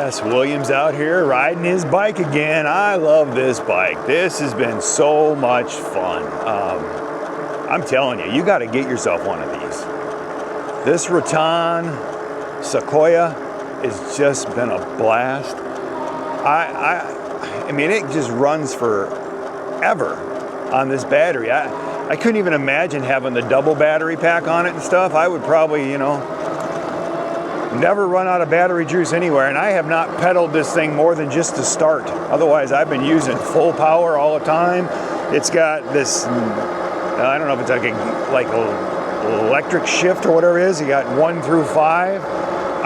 Yes, William's out here riding his bike again. I love this bike. This has been so much fun. I'm telling you, you got to get yourself one of these. This Rattan Sequoia has just been a blast. I mean, it just runs forever on this battery. I couldn't even imagine having the double battery pack on it and stuff. I would probably, you know, never run out of battery juice anywhere, and I have not pedaled this thing more than just to start. Otherwise, I've been using full power all the time. It's got this, I don't know if it's like a electric shift or whatever it is. You got 1 through 5.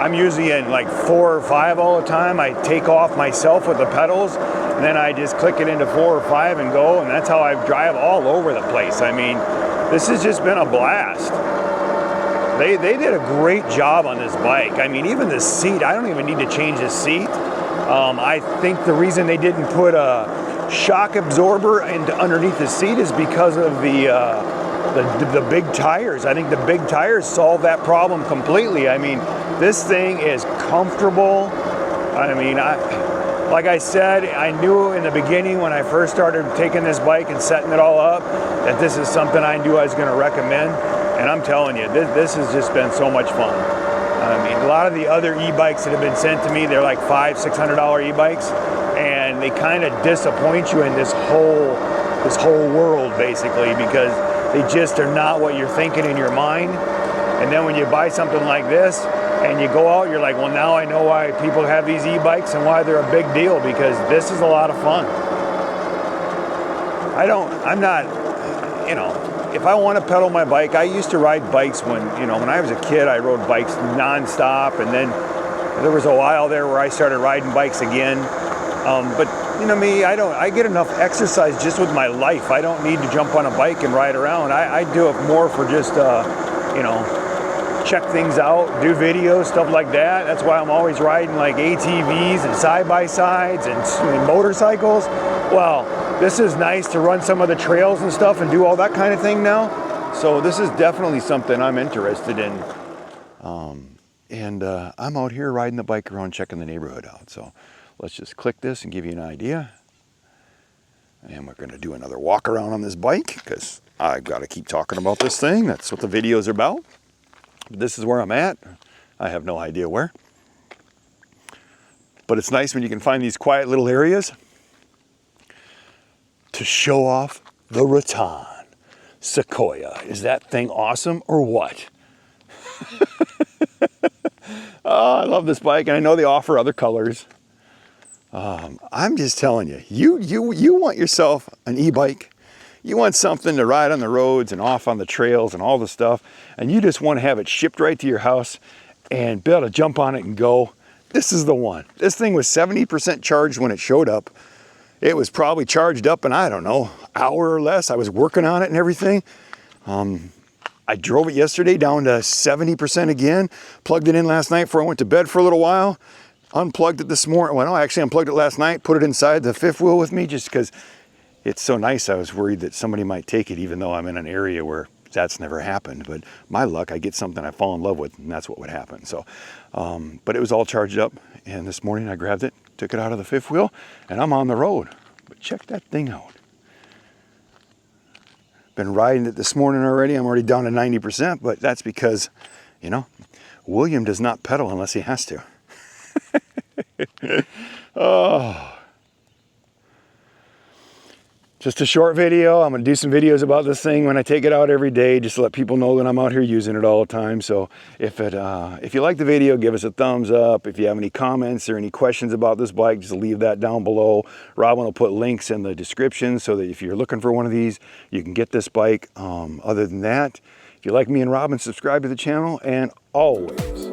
I'm usually in like 4 or 5 all the time. I take off myself with the pedals, and then I just click it into 4 or 5 and go, and that's how I drive all over the place. I mean, this has just been a blast. They did a great job on this bike. I mean, even the seat, I don't even need to change the seat. I think the reason they didn't put a shock absorber underneath the seat is because of the big tires. I think the big tires solve that problem completely. I mean, this thing is comfortable. I mean, like I said, I knew in the beginning when I first started taking this bike and setting it all up that this is something I knew I was going to recommend. And I'm telling you, this has just been so much fun. I mean, a lot of the other e-bikes that have been sent to me, they're like $500, $600 e-bikes, and they kind of disappoint you in this whole world basically, because they just are not what you're thinking in your mind. And then when you buy something like this and you go out, you're like, well, now I know why people have these e-bikes and why they're a big deal, because this is a lot of fun. I'm not, you know, if I want to pedal my bike, I used to ride bikes when I was a kid, I rode bikes nonstop, and then there was a while there where I started riding bikes again. But you know me, I get enough exercise just with my life. I don't need to jump on a bike and ride around. I do it more for just, you know, check things out, do videos, stuff like that. That's why I'm always riding like ATVs and side-by-sides and motorcycles. Well, this is nice to run some of the trails and stuff and do all that kind of thing now. So this is definitely something I'm interested in. I'm out here riding the bike around, checking the neighborhood out. So let's just click this and give you an idea. And we're going to do another walk around on this bike because I've got to keep talking about this thing. That's what the videos are about. This is where I'm at. I have no idea where. But it's nice when you can find these quiet little areas to show off the Rattan Sequoia. Is that thing awesome or what? Oh, I love this bike, and I know they offer other colors. I'm just telling you, you want yourself an e-bike. You want something to ride on the roads and off on the trails and all the stuff, and you just want to have it shipped right to your house and be able to jump on it and go. This is the one. This thing was 70% charged when it showed up. It was probably charged up in, I don't know, hour or less. I was working on it and everything. I drove it yesterday down to 70% again, plugged it in last night before I went to bed for a little while, unplugged it this morning. Well, no, I actually unplugged it last night, put it inside the fifth wheel with me just because it's so nice. I was worried that somebody might take it, even though I'm in an area where that's never happened. But my luck, I get something I fall in love with, and that's what would happen. So, but it was all charged up, and this morning I grabbed it, took it out of the fifth wheel, and I'm on the road. But check that thing out. Been riding it this morning already. I'm already down to 90%, but that's because, you know, William does not pedal unless he has to. Oh. Just a short video. I'm going to do some videos about this thing when I take it out every day, just to let people know that I'm out here using it all the time. So if you like the video, give us a thumbs up. If you have any comments or any questions about this bike, just leave that down below. Robin will put links in the description so that if you're looking for one of these, you can get this bike. Other than that, if you like me and Robin, subscribe to the channel, and always